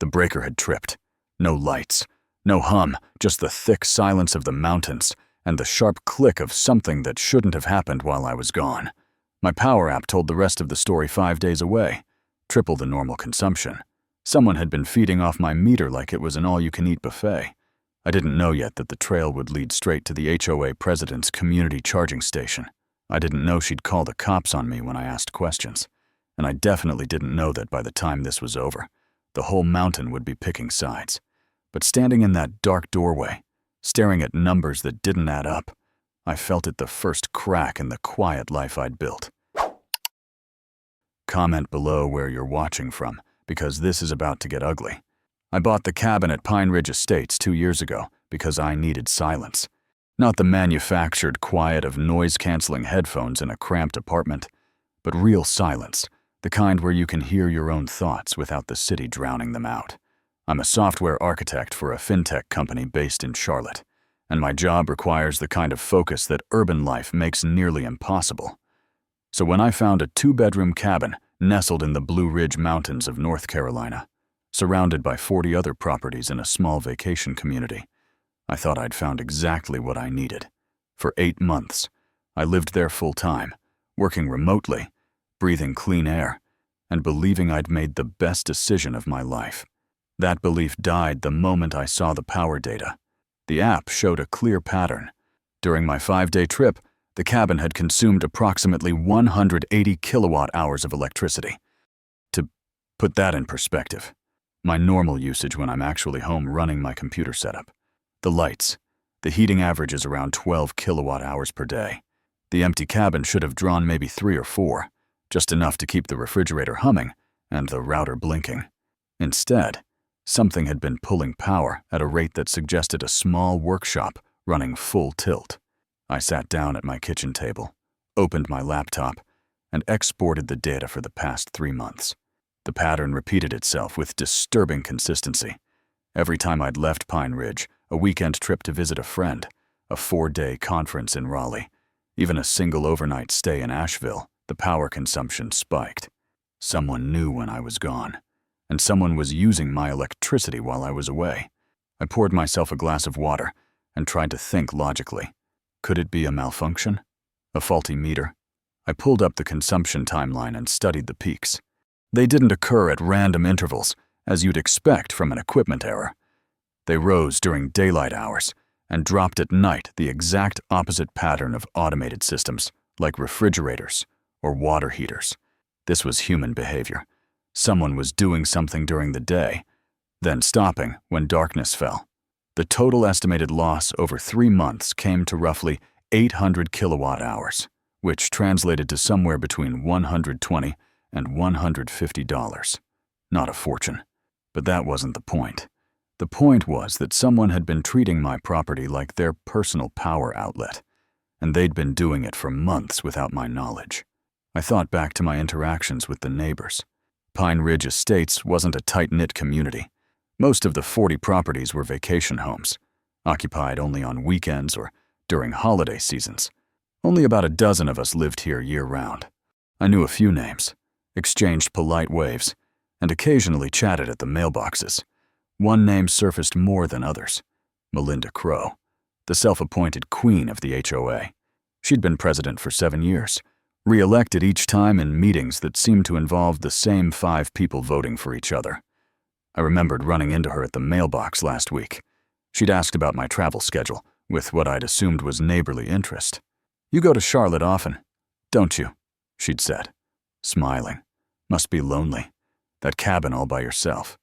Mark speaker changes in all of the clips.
Speaker 1: The breaker had tripped. No lights, no hum, just the thick silence of the mountains and the sharp click of something that shouldn't have happened while I was gone. My power app told the rest of the story 5 days away, triple the normal consumption. Someone had been feeding off my meter like it was an all-you-can-eat buffet. I didn't know yet that the trail would lead straight to the HOA president's community charging station. I didn't know she'd call the cops on me when I asked questions. And I definitely didn't know that by the time this was over, the whole mountain would be picking sides. But standing in that dark doorway, staring at numbers that didn't add up, I felt it the first crack in the quiet life I'd built. Comment below where you're watching from, because this is about to get ugly. I bought the cabin at Pine Ridge Estates 2 years ago because I needed silence. Not the manufactured quiet of noise-canceling headphones in a cramped apartment, but real silence, the kind where you can hear your own thoughts without the city drowning them out. I'm a software architect for a fintech company based in Charlotte, and my job requires the kind of focus that urban life makes nearly impossible. So when I found a 2-bedroom cabin nestled in the Blue Ridge Mountains of North Carolina, surrounded by 40 other properties in a small vacation community, I thought I'd found exactly what I needed. For 8 months, I lived there full-time, working remotely, breathing clean air, and believing I'd made the best decision of my life. That belief died the moment I saw the power data. The app showed a clear pattern. During my 5-day trip, the cabin had consumed approximately 180 kilowatt-hours of electricity. To put that in perspective, my normal usage when I'm actually home running my computer setup. The lights. The heating average is around 12 kilowatt-hours per day. The empty cabin should have drawn maybe 3 or 4, just enough to keep the refrigerator humming and the router blinking. Instead, something had been pulling power at a rate that suggested a small workshop running full tilt. I sat down at my kitchen table, opened my laptop, and exported the data for the past 3 months. The pattern repeated itself with disturbing consistency. Every time I'd left Pine Ridge, a weekend trip to visit a friend, a 4-day conference in Raleigh, even a single overnight stay in Asheville, the power consumption spiked. Someone knew when I was gone, and someone was using my electricity while I was away. I poured myself a glass of water and tried to think logically. Could it be a malfunction? A faulty meter? I pulled up the consumption timeline and studied the peaks. They didn't occur at random intervals, as you'd expect from an equipment error. They rose during daylight hours and dropped at night, the exact opposite pattern of automated systems, like refrigerators or water heaters. This was human behavior. Someone was doing something during the day, then stopping when darkness fell. The total estimated loss over 3 months came to roughly 800 kilowatt-hours, which translated to somewhere between $120 and $150. Not a fortune. But that wasn't the point. The point was that someone had been treating my property like their personal power outlet, and they'd been doing it for months without my knowledge. I thought back to my interactions with the neighbors. Pine Ridge Estates wasn't a tight-knit community. Most of the 40 properties were vacation homes, occupied only on weekends or during holiday seasons. Only about a dozen of us lived here year-round. I knew a few names, exchanged polite waves, and occasionally chatted at the mailboxes. One name surfaced more than others: Melinda Crowe, the self-appointed queen of the HOA. She'd been president for 7 years, re-elected each time in meetings that seemed to involve the same 5 people voting for each other. I remembered running into her at the mailbox last week. She'd asked about my travel schedule, with what I'd assumed was neighborly interest. "You go to Charlotte often, don't you?" she'd said, smiling. "Must be lonely. That cabin all by yourself."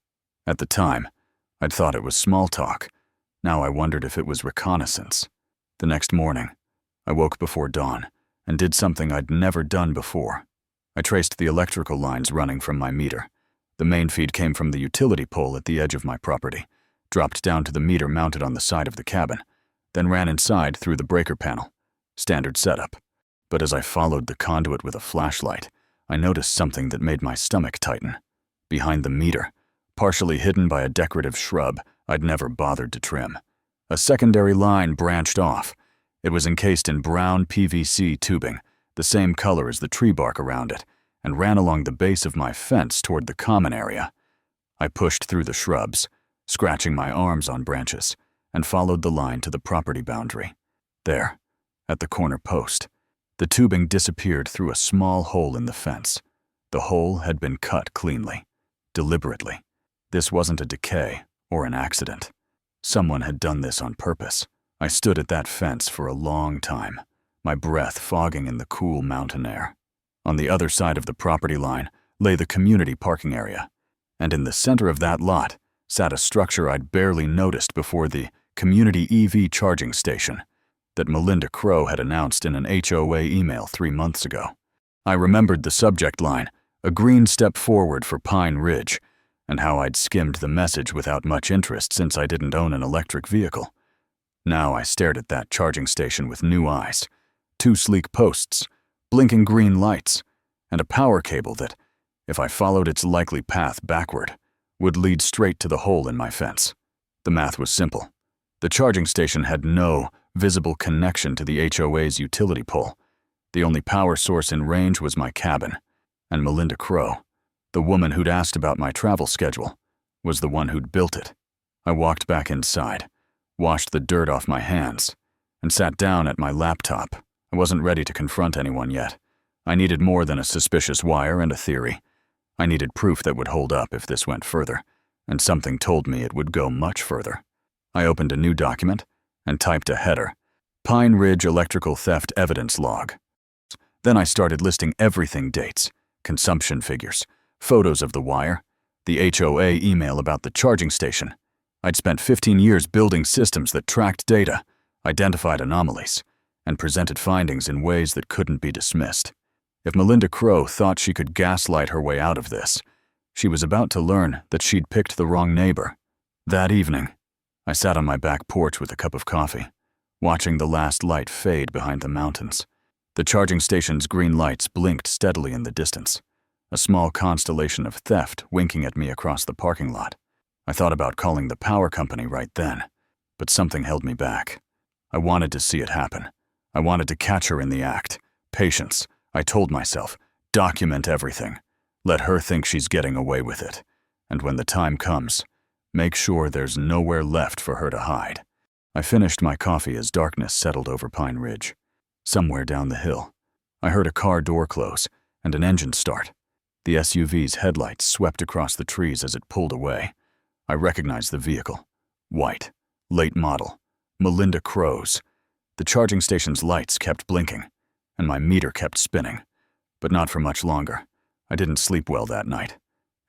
Speaker 1: At the time, I'd thought it was small talk. Now I wondered if it was reconnaissance. The next morning, I woke before dawn and did something I'd never done before. I traced the electrical lines running from my meter. The main feed came from the utility pole at the edge of my property, dropped down to the meter mounted on the side of the cabin, then ran inside through the breaker panel. Standard setup. But as I followed the conduit with a flashlight, I noticed something that made my stomach tighten. Behind the meter, partially hidden by a decorative shrub I'd never bothered to trim, a secondary line branched off. It was encased in brown PVC tubing, the same color as the tree bark around it, and ran along the base of my fence toward the common area. I pushed through the shrubs, scratching my arms on branches, and followed the line to the property boundary. There, at the corner post, the tubing disappeared through a small hole in the fence. The hole had been cut cleanly, deliberately. This wasn't a decay or an accident. Someone had done this on purpose. I stood at that fence for a long time, my breath fogging in the cool mountain air. On the other side of the property line lay the community parking area, and in the center of that lot sat a structure I'd barely noticed before, the community EV charging station that Melinda Crowe had announced in an HOA email 3 months ago. I remembered the subject line, a green step forward for Pine Ridge, and how I'd skimmed the message without much interest since I didn't own an electric vehicle. Now I stared at that charging station with new eyes, 2 sleek posts, blinking green lights, and a power cable that, if I followed its likely path backward, would lead straight to the hole in my fence. The math was simple. The charging station had no visible connection to the HOA's utility pole. The only power source in range was my cabin, and Melinda Crowe, the woman who'd asked about my travel schedule, was the one who'd built it. I walked back inside, washed the dirt off my hands, and sat down at my laptop. I wasn't ready to confront anyone yet. I needed more than a suspicious wire and a theory. I needed proof that would hold up if this went further, and something told me it would go much further. I opened a new document and typed a header, Pine Ridge Electrical Theft Evidence Log. Then I started listing everything: dates, consumption figures, photos of the wire, the HOA email about the charging station. I'd spent 15 years building systems that tracked data, identified anomalies, and presented findings in ways that couldn't be dismissed. If Melinda Crowe thought she could gaslight her way out of this, she was about to learn that she'd picked the wrong neighbor. That evening, I sat on my back porch with a cup of coffee, watching the last light fade behind the mountains. The charging station's green lights blinked steadily in the distance, a small constellation of theft winking at me across the parking lot. I thought about calling the power company right then, but something held me back. I wanted to see it happen. I wanted to catch her in the act. Patience, I told myself. Document everything. Let her think she's getting away with it. And when the time comes, make sure there's nowhere left for her to hide. I finished my coffee as darkness settled over Pine Ridge. Somewhere down the hill, I heard a car door close and an engine start. The SUV's headlights swept across the trees as it pulled away. I recognized the vehicle. White, late model, Melinda Crowe's. The charging station's lights kept blinking, and my meter kept spinning. But not for much longer. I didn't sleep well that night.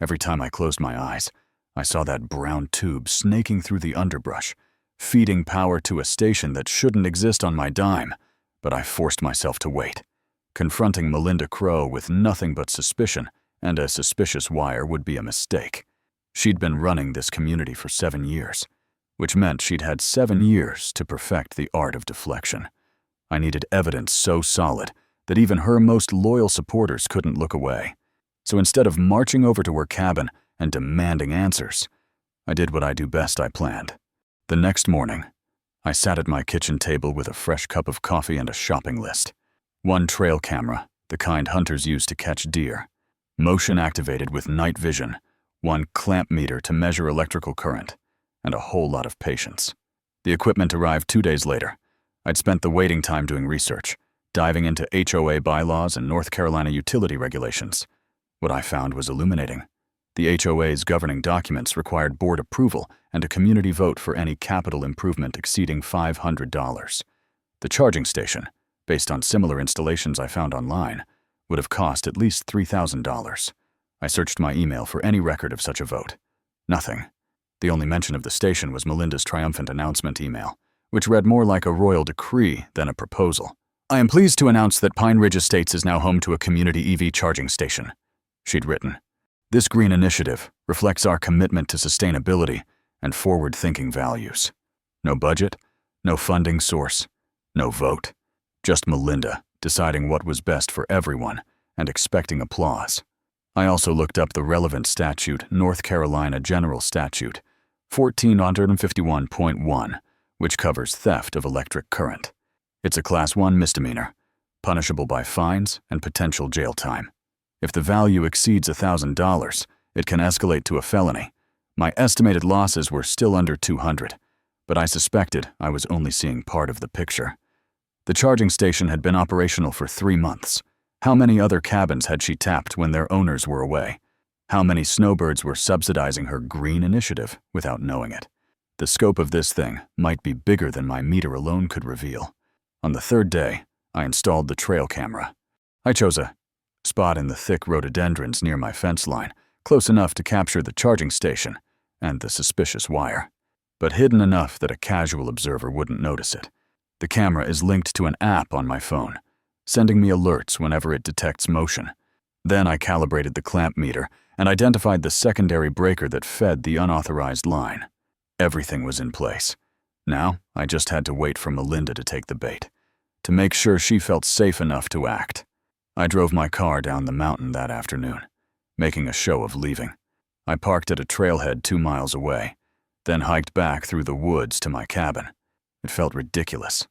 Speaker 1: Every time I closed my eyes, I saw that brown tube snaking through the underbrush, feeding power to a station that shouldn't exist on my dime. But I forced myself to wait. Confronting Melinda Crowe with nothing but suspicion and a suspicious wire would be a mistake. She'd been running this community for 7 years, which meant she'd had 7 years to perfect the art of deflection. I needed evidence so solid that even her most loyal supporters couldn't look away. So instead of marching over to her cabin and demanding answers, I did what I do best. I planned. The next morning, I sat at my kitchen table with a fresh cup of coffee and a shopping list. 1 trail camera, the kind hunters use to catch deer. Motion activated with night vision. 1 clamp meter to measure electrical current. And a whole lot of patience. The equipment arrived 2 days later. I'd spent the waiting time doing research, diving into HOA bylaws and North Carolina utility regulations. What I found was illuminating. The HOA's governing documents required board approval and a community vote for any capital improvement exceeding $500. The charging station, based on similar installations I found online, would have cost at least $3,000. I searched my email for any record of such a vote. Nothing. The only mention of the station was Melinda's triumphant announcement email, which read more like a royal decree than a proposal. I am pleased to announce that Pine Ridge Estates is now home to a community EV charging station, she'd written. This green initiative reflects our commitment to sustainability and forward-thinking values. No budget, no funding source, no vote. Just Melinda deciding what was best for everyone and expecting applause. I also looked up the relevant statute, North Carolina General Statute 1451.1, which covers theft of electric current. It's a Class 1 misdemeanor, punishable by fines and potential jail time. If the value exceeds $1,000, it can escalate to a felony, My estimated losses were still under 200, but I suspected I was only seeing part of the picture. The charging station had been operational for 3 months. How many other cabins had she tapped when their owners were away? How many snowbirds were subsidizing her green initiative without knowing it? The scope of this thing might be bigger than my meter alone could reveal. On the 3rd day, I installed the trail camera. I chose a spot in the thick rhododendrons near my fence line, close enough to capture the charging station and the suspicious wire, but hidden enough that a casual observer wouldn't notice it. The camera is linked to an app on my phone, sending me alerts whenever it detects motion. Then I calibrated the clamp meter and identified the secondary breaker that fed the unauthorized line. Everything was in place. Now, I just had to wait for Melinda to take the bait, to make sure she felt safe enough to act. I drove my car down the mountain that afternoon, making a show of leaving. I parked at a trailhead 2 miles away, then hiked back through the woods to my cabin. It felt ridiculous,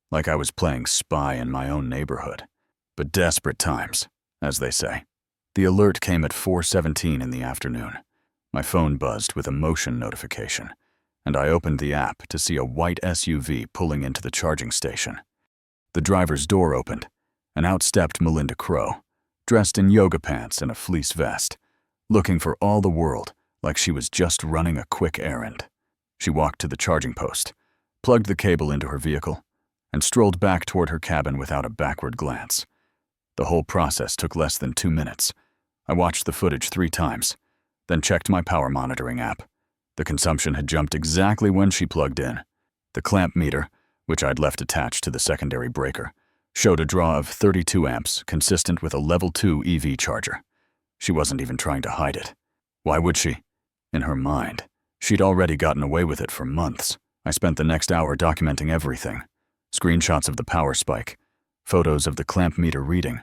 Speaker 1: like I was playing spy in my own neighborhood. But desperate times, as they say. The alert came at 4:17 in the afternoon. My phone buzzed with a motion notification, and I opened the app to see a white SUV pulling into the charging station. The driver's door opened, and out stepped Melinda Crowe, dressed in yoga pants and a fleece vest, looking for all the world like she was just running a quick errand. She walked to the charging post, plugged the cable into her vehicle, and strolled back toward her cabin without a backward glance. The whole process took less than 2 minutes. I watched the footage 3 times, then checked my power monitoring app. The consumption had jumped exactly when she plugged in. The clamp meter, which I'd left attached to the secondary breaker, showed a draw of 32 amps consistent with a level 2 EV charger. She wasn't even trying to hide it. Why would she? In her mind, she'd already gotten away with it for months. I spent the next hour documenting everything. Screenshots of the power spike, photos of the clamp meter reading,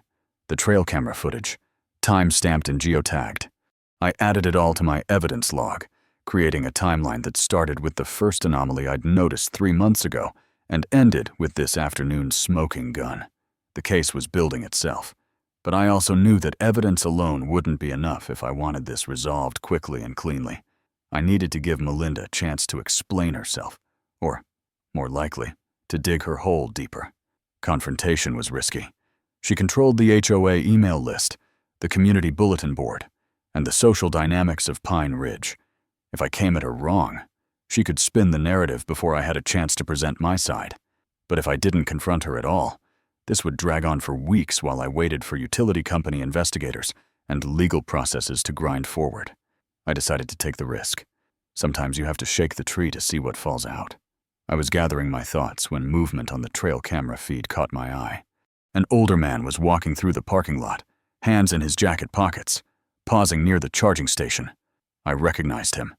Speaker 1: the trail camera footage, time-stamped and geotagged. I added it all to my evidence log, creating a timeline that started with the first anomaly I'd noticed 3 months ago and ended with this afternoon's smoking gun. The case was building itself, but I also knew that evidence alone wouldn't be enough if I wanted this resolved quickly and cleanly. I needed to give Melinda a chance to explain herself, or, more likely, to dig her hole deeper. Confrontation was risky. She controlled the HOA email list, the community bulletin board, and the social dynamics of Pine Ridge. If I came at her wrong, she could spin the narrative before I had a chance to present my side. But if I didn't confront her at all, this would drag on for weeks while I waited for utility company investigators and legal processes to grind forward. I decided to take the risk. Sometimes you have to shake the tree to see what falls out. I was gathering my thoughts when movement on the trail camera feed caught my eye. An older man was walking through the parking lot, hands in his jacket pockets, pausing near the charging station. I recognized him.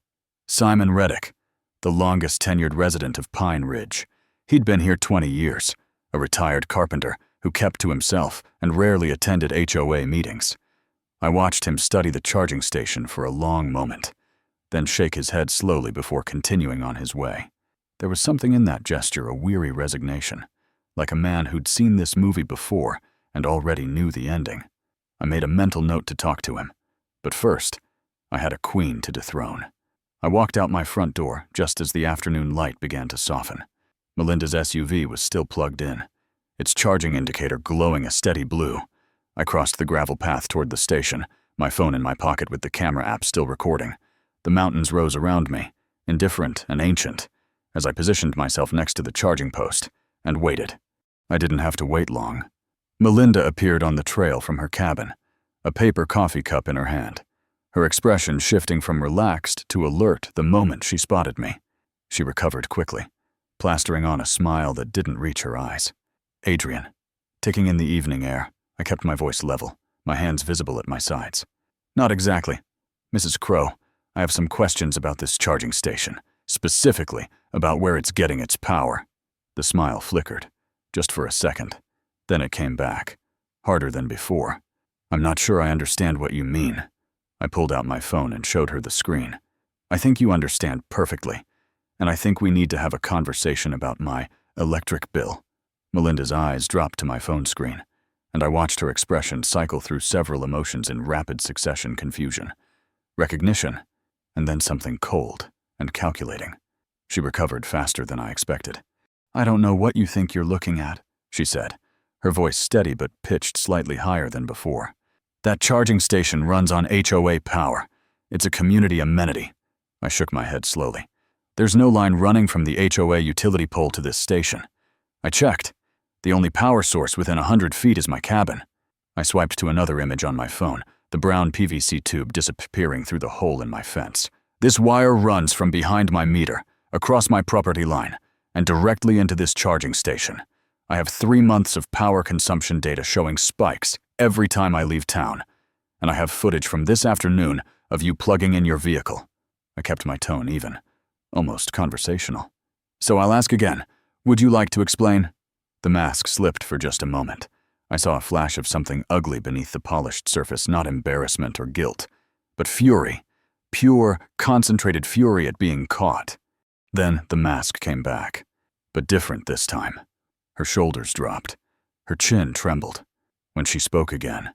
Speaker 1: Simon Reddick, the longest tenured resident of Pine Ridge. He'd been here 20 years, a retired carpenter who kept to himself and rarely attended HOA meetings. I watched him study the charging station for a long moment, then shake his head slowly before continuing on his way. There was something in that gesture, a weary resignation, like a man who'd seen this movie before and already knew the ending. I made a mental note to talk to him, but first, I had a queen to dethrone. I walked out my front door just as the afternoon light began to soften. Melinda's SUV was still plugged in, its charging indicator glowing a steady blue. I crossed the gravel path toward the station, my phone in my pocket with the camera app still recording. The mountains rose around me, indifferent and ancient, as I positioned myself next to the charging post and waited. I didn't have to wait long. Melinda appeared on the trail from her cabin, a paper coffee cup in her hand, her expression shifting from relaxed to alert the moment she spotted me. She recovered quickly, plastering on a smile that didn't reach her eyes. Adrian. Ticking in the evening air, I kept my voice level, my hands visible at my sides. Not exactly. Mrs. Crowe, I have some questions about this charging station, specifically about where it's getting its power. The smile flickered, just for a second. Then it came back, harder than before. I'm not sure I understand what you mean. I pulled out my phone and showed her the screen. I think you understand perfectly, and I think we need to have a conversation about my electric bill. Melinda's eyes dropped to my phone screen, and I watched her expression cycle through several emotions in rapid succession confusion. Recognition, and then something cold and calculating. She recovered faster than I expected. "I don't know what you think you're looking at," she said, her voice steady but pitched slightly higher than before. "That charging station runs on HOA power. It's a community amenity." I shook my head slowly. "There's no line running from the HOA utility pole to this station. I checked. The only power source within 100 feet is my cabin." I swiped to another image on my phone, the brown PVC tube disappearing through the hole in my fence. "This wire runs from behind my meter, across my property line, and directly into this charging station. I have 3 months of power consumption data showing spikes every time I leave town, and I have footage from this afternoon of you plugging in your vehicle." I kept my tone even, almost conversational. "So I'll ask again. Would you like to explain?" The mask slipped for just a moment. I saw a flash of something ugly beneath the polished surface, not embarrassment or guilt, but fury. Pure, concentrated fury at being caught. Then the mask came back, but different this time. Her shoulders dropped. Her chin trembled. When she spoke again,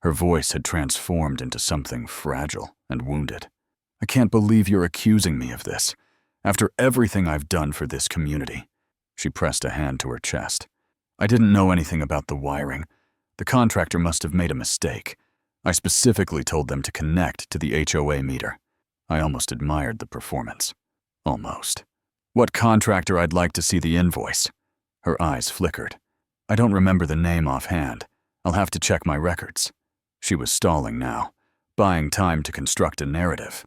Speaker 1: her voice had transformed into something fragile and wounded. "I can't believe you're accusing me of this, after everything I've done for this community." She pressed a hand to her chest. "I didn't know anything about the wiring. The contractor must have made a mistake. I specifically told them to connect to the HOA meter." I almost admired the performance. Almost. "What contractor? I'd like to see the invoice." Her eyes flickered. "I don't remember the name offhand. I'll have to check my records." She was stalling now, buying time to construct a narrative.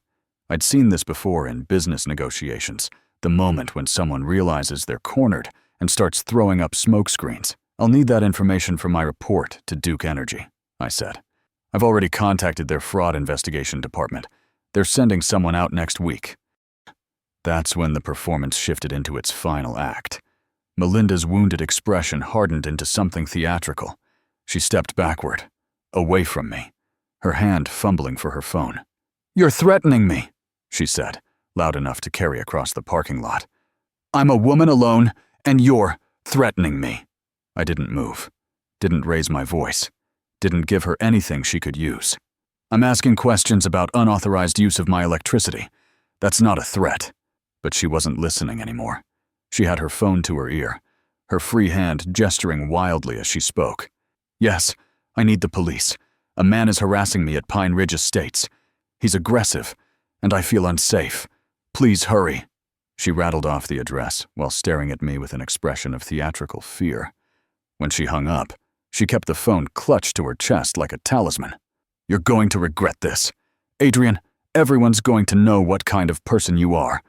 Speaker 1: I'd seen this before in business negotiations, the moment when someone realizes they're cornered and starts throwing up smokescreens. "I'll need that information for my report to Duke Energy," I said. "I've already contacted their fraud investigation department. They're sending someone out next week." That's when the performance shifted into its final act. Melinda's wounded expression hardened into something theatrical. She stepped backward, away from me, her hand fumbling for her phone. "You're threatening me," she said, loud enough to carry across the parking lot. "I'm a woman alone, and you're threatening me." I didn't move, didn't raise my voice, didn't give her anything she could use. "I'm asking questions about unauthorized use of my electricity. That's not a threat." But she wasn't listening anymore. She had her phone to her ear, her free hand gesturing wildly as she spoke. "Yes, I need the police. A man is harassing me at Pine Ridge Estates. He's aggressive, and I feel unsafe. Please hurry." She rattled off the address while staring at me with an expression of theatrical fear. When she hung up, she kept the phone clutched to her chest like a talisman. "You're going to regret this. Adrian, everyone's going to know what kind of person you are."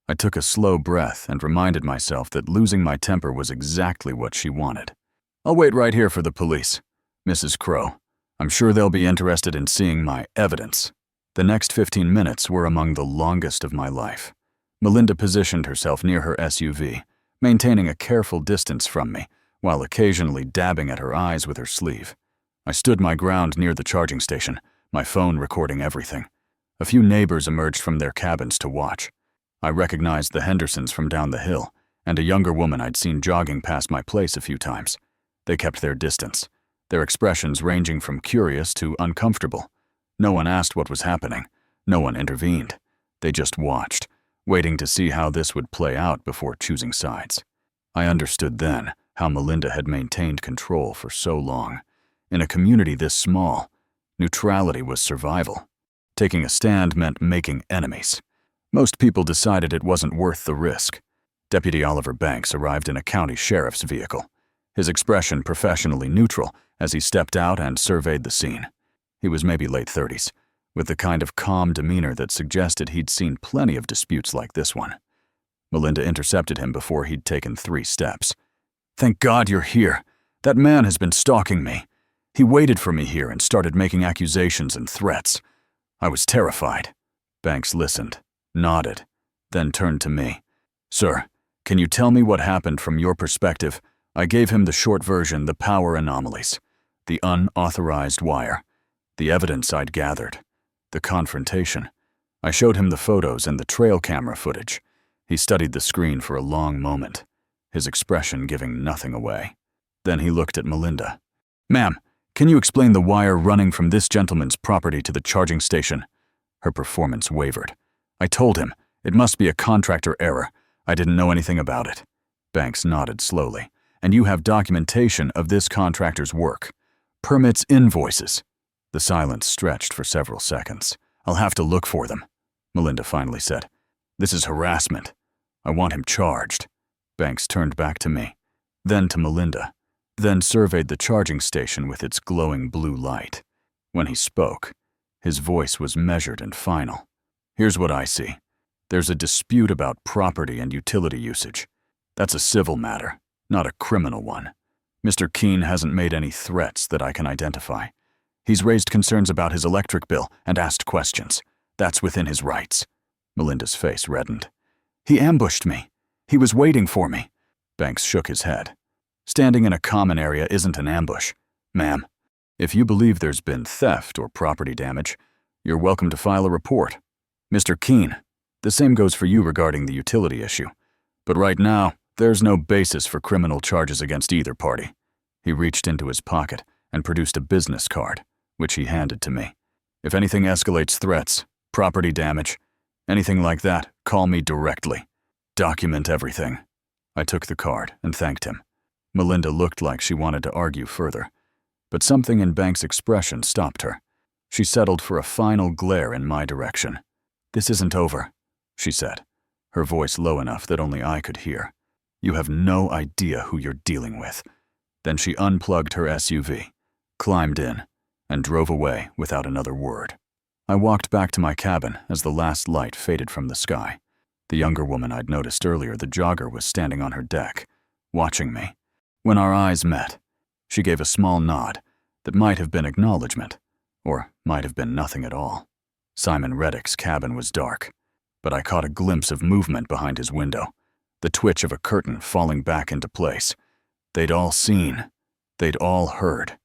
Speaker 1: I took a slow breath and reminded myself that losing my temper was exactly what she wanted. "I'll wait right here for the police, Mrs. Crowe. I'm sure they'll be interested in seeing my evidence." The next 15 minutes were among the longest of my life. Melinda positioned herself near her SUV, maintaining a careful distance from me, while occasionally dabbing at her eyes with her sleeve. I stood my ground near the charging station, my phone recording everything. A few neighbors emerged from their cabins to watch. I recognized the Hendersons from down the hill, and a younger woman I'd seen jogging past my place a few times. They kept their distance, their expressions ranging from curious to uncomfortable. No one asked what was happening. No one intervened. They just watched, waiting to see how this would play out before choosing sides. I understood then how Melinda had maintained control for so long. In a community this small, neutrality was survival. Taking a stand meant making enemies. Most people decided it wasn't worth the risk. Deputy Oliver Banks arrived in a county sheriff's vehicle, his expression professionally neutral as he stepped out and surveyed the scene. He was maybe late 30s, with the kind of calm demeanor that suggested he'd seen plenty of disputes like this one. Melinda intercepted him before he'd taken 3 steps. "Thank God you're here. That man has been stalking me. He waited for me here and started making accusations and threats. I was terrified." Banks listened, nodded, then turned to me. "Sir, can you tell me what happened from your perspective?" I gave him the short version, the power anomalies, the unauthorized wire, the evidence I'd gathered, the confrontation. I showed him the photos and the trail camera footage. He studied the screen for a long moment, his expression giving nothing away. Then he looked at Melinda. "Ma'am, can you explain the wire running from this gentleman's property to the charging station?" Her performance wavered. I told him. It must be a contractor error. I didn't know anything about it. Banks nodded slowly. And you have documentation of this contractor's work. Permits, invoices. The silence stretched for several seconds. I'll have to look for them, Melinda finally said. This is harassment. I want him charged. Banks turned back to me, then to Melinda, then surveyed the charging station with its glowing blue light. When he spoke, his voice was measured and final. Here's what I see. There's a dispute about property and utility usage. That's a civil matter, not a criminal one. Mr. Keene hasn't made any threats that I can identify. He's raised concerns about his electric bill and asked questions. That's within his rights. Melinda's face reddened. He ambushed me. He was waiting for me. Banks shook his head. Standing in a common area isn't an ambush. Ma'am, if you believe there's been theft or property damage, you're welcome to file a report. Mr. Keene, the same goes for you regarding the utility issue. But right now, there's no basis for criminal charges against either party. He reached into his pocket and produced a business card, which he handed to me. If anything escalates threats, property damage, anything like that, call me directly. Document everything. I took the card and thanked him. Melinda looked like she wanted to argue further, but something in Banks' expression stopped her. She settled for a final glare in my direction. This isn't over, she said, her voice low enough that only I could hear. You have no idea who you're dealing with. Then she unplugged her SUV, climbed in, and drove away without another word. I walked back to my cabin as the last light faded from the sky. The younger woman I'd noticed earlier, the jogger, was standing on her deck, watching me. When our eyes met, she gave a small nod that might have been acknowledgement, or might have been nothing at all. Simon Reddick's cabin was dark, but I caught a glimpse of movement behind his window, the twitch of a curtain falling back into place. They'd all seen, they'd all heard,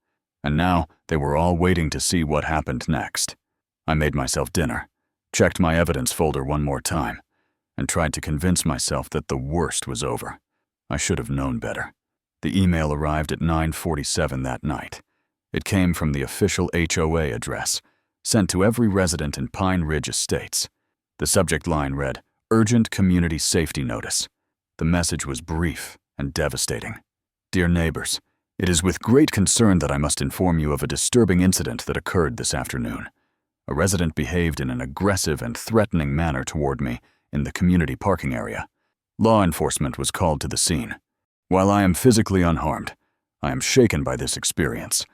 Speaker 1: and now they were all waiting to see what happened next. I made myself dinner, checked my evidence folder one more time, and tried to convince myself that the worst was over. I should have known better. The email arrived at 9:47 that night. It came from the official HOA address, sent to every resident in Pine Ridge Estates. The subject line read, "Urgent Community Safety Notice." The message was brief and devastating. Dear neighbors, it is with great concern that I must inform you of a disturbing incident that occurred this afternoon. A resident behaved in an aggressive and threatening manner toward me in the community parking area. Law enforcement was called to the scene. While I am physically unharmed, I am shaken by this experience.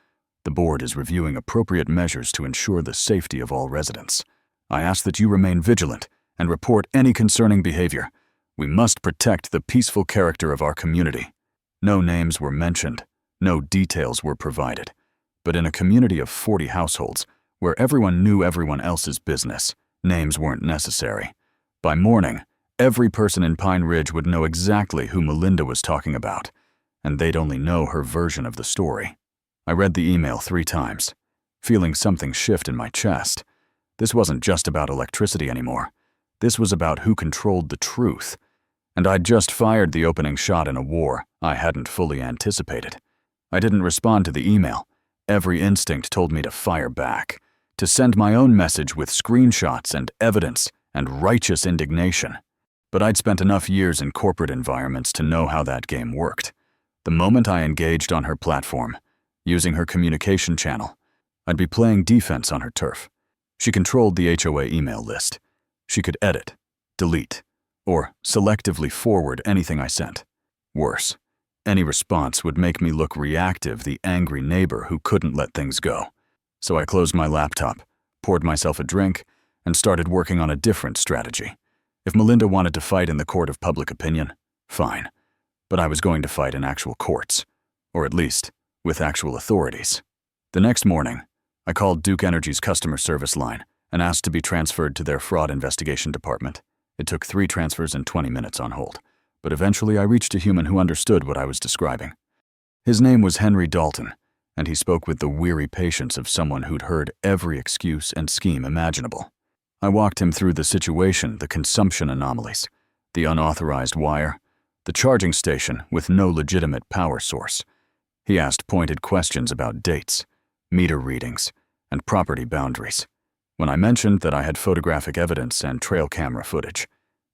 Speaker 1: The board is reviewing appropriate measures to ensure the safety of all residents. I ask that you remain vigilant and report any concerning behavior. We must protect the peaceful character of our community. No names were mentioned, no details were provided, but in a community of 40 households, where everyone knew everyone else's business, names weren't necessary. By morning, every person in Pine Ridge would know exactly who Melinda was talking about, and they'd only know her version of the story. I read the email 3 times, feeling something shift in my chest. This wasn't just about electricity anymore. This was about who controlled the truth. And I'd just fired the opening shot in a war I hadn't fully anticipated. I didn't respond to the email. Every instinct told me to fire back, to send my own message with screenshots and evidence and righteous indignation. But I'd spent enough years in corporate environments to know how that game worked. The moment I engaged on her platform, using her communication channel, I'd be playing defense on her turf. She controlled the HOA email list. She could edit, delete, or selectively forward anything I sent. Worse, any response would make me look reactive, the angry neighbor who couldn't let things go. So I closed my laptop, poured myself a drink, and started working on a different strategy. If Melinda wanted to fight in the court of public opinion, fine. But I was going to fight in actual courts, or at least with actual authorities. The next morning, I called Duke Energy's customer service line and asked to be transferred to their fraud investigation department. It took 3 transfers and 20 minutes on hold, but eventually I reached a human who understood what I was describing. His name was Henry Dalton, and he spoke with the weary patience of someone who'd heard every excuse and scheme imaginable. I walked him through the situation, the consumption anomalies, the unauthorized wire, the charging station with no legitimate power source. He asked pointed questions about dates, meter readings, and property boundaries. When I mentioned that I had photographic evidence and trail camera footage,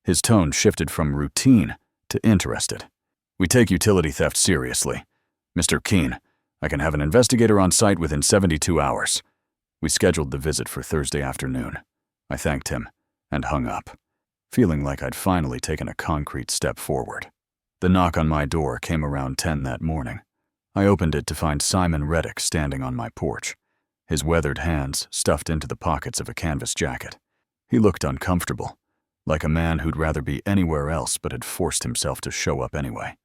Speaker 1: his tone shifted from routine to interested. "We take utility theft seriously. Mr. Keene, I can have an investigator on site within 72 hours. We scheduled the visit for Thursday afternoon. I thanked him and hung up, feeling like I'd finally taken a concrete step forward. The knock on my door came around 10 that morning. I opened it to find Simon Reddick standing on my porch, his weathered hands stuffed into the pockets of a canvas jacket. He looked uncomfortable, like a man who'd rather be anywhere else but had forced himself to show up anyway.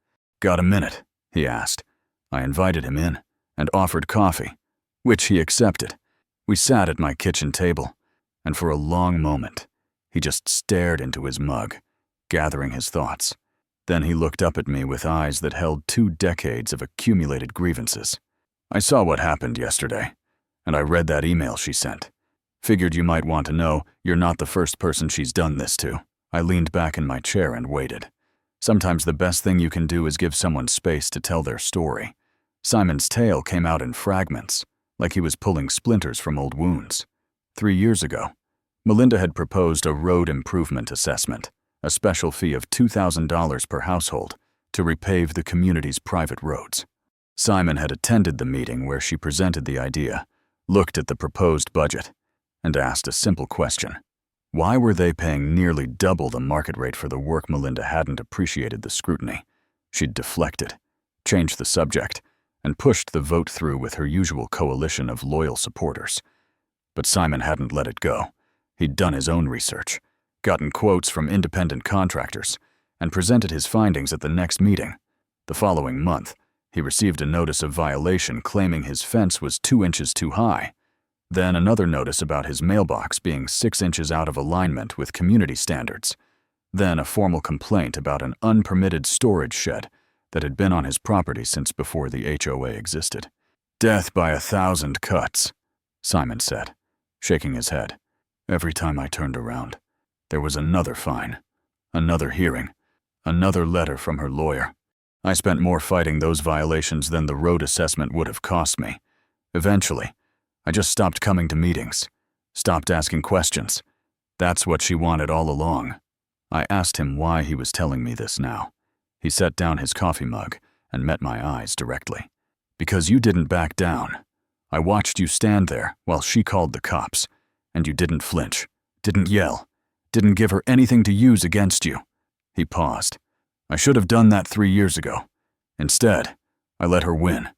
Speaker 1: "Got a minute?" he asked. I invited him in and offered coffee, which he accepted. We sat at my kitchen table, and for a long moment, he just stared into his mug, gathering his thoughts. Then he looked up at me with eyes that held 2 decades of accumulated grievances. "I saw what happened yesterday, and I read that email she sent. Figured you might want to know you're not the first person she's done this to." I leaned back in my chair and waited. Sometimes the best thing you can do is give someone space to tell their story. Simon's tale came out in fragments, like he was pulling splinters from old wounds. 3 years ago, Melinda had proposed a road improvement assessment, a special fee of $2,000 per household to repave the community's private roads. Simon had attended the meeting where she presented the idea, looked at the proposed budget, and asked a simple question. Why were they paying nearly double the market rate for the work Melinda hadn't appreciated the scrutiny? She'd deflected, changed the subject, and pushed the vote through with her usual coalition of loyal supporters. But Simon hadn't let it go. He'd done his own research, gotten quotes from independent contractors, and presented his findings at the next meeting. The following month, he received a notice of violation claiming his fence was 2 inches too high. Then another notice about his mailbox being 6 inches out of alignment with community standards. Then a formal complaint about an unpermitted storage shed that had been on his property since before the HOA existed. "Death by 1,000 cuts," Simon said, shaking his head. Every time I turned around, there was another fine, another hearing, another letter from her lawyer. I spent more fighting those violations than the road assessment would have cost me. Eventually, I just stopped coming to meetings, stopped asking questions. That's what she wanted all along. I asked him why he was telling me this now. He set down his coffee mug and met my eyes directly. "Because you didn't back down. I watched you stand there while she called the cops, and you didn't flinch, didn't yell, didn't give her anything to use against you." He paused. "I should have done that 3 years ago. Instead, I let her win.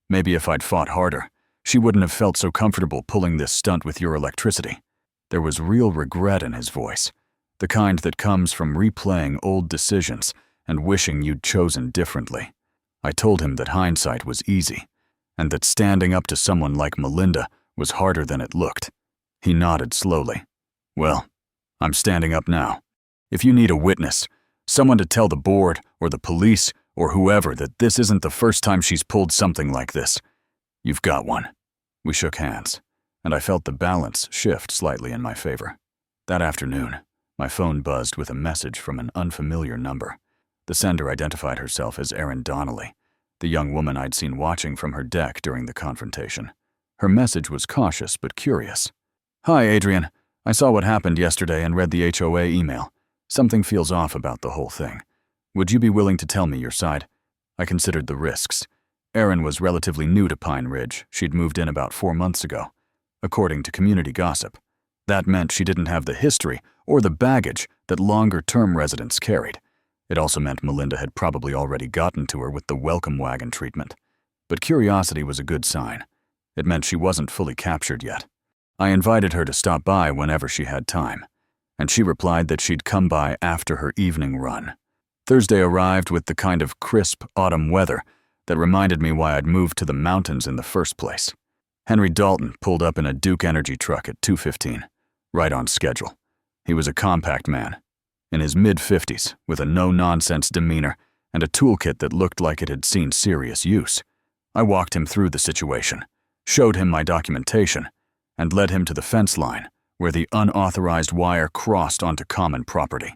Speaker 1: Maybe if I'd fought harder, she wouldn't have felt so comfortable pulling this stunt with your electricity." There was real regret in his voice, the kind that comes from replaying old decisions and wishing you'd chosen differently. I told him that hindsight was easy, and that standing up to someone like Melinda was harder than it looked. He nodded slowly. "Well, I'm standing up now. If you need a witness, someone to tell the board or the police or whoever that this isn't the first time she's pulled something like this, you've got one." We shook hands, and I felt the balance shift slightly in my favor. That afternoon, my phone buzzed with a message from an unfamiliar number. The sender identified herself as Erin Donnelly, the young woman I'd seen watching from her deck during the confrontation. Her message was cautious but curious. "Hi, Adrian. I saw what happened yesterday and read the HOA email. Something feels off about the whole thing. Would you be willing to tell me your side?" I considered the risks. Erin was relatively new to Pine Ridge. She'd moved in about 4 months ago. According to community gossip, that meant she didn't have the history or the baggage that longer-term residents carried. It also meant Melinda had probably already gotten to her with the welcome wagon treatment. But curiosity was a good sign. It meant she wasn't fully captured yet. I invited her to stop by whenever she had time, and she replied that she'd come by after her evening run. Thursday arrived with the kind of crisp autumn weather that reminded me why I'd moved to the mountains in the first place. Henry Dalton pulled up in a Duke Energy truck at 2:15, right on schedule. He was a compact man, in his mid-50s, with a no-nonsense demeanor and a toolkit that looked like it had seen serious use. I walked him through the situation, showed him my documentation, and led him to the fence line, where the unauthorized wire crossed onto common property.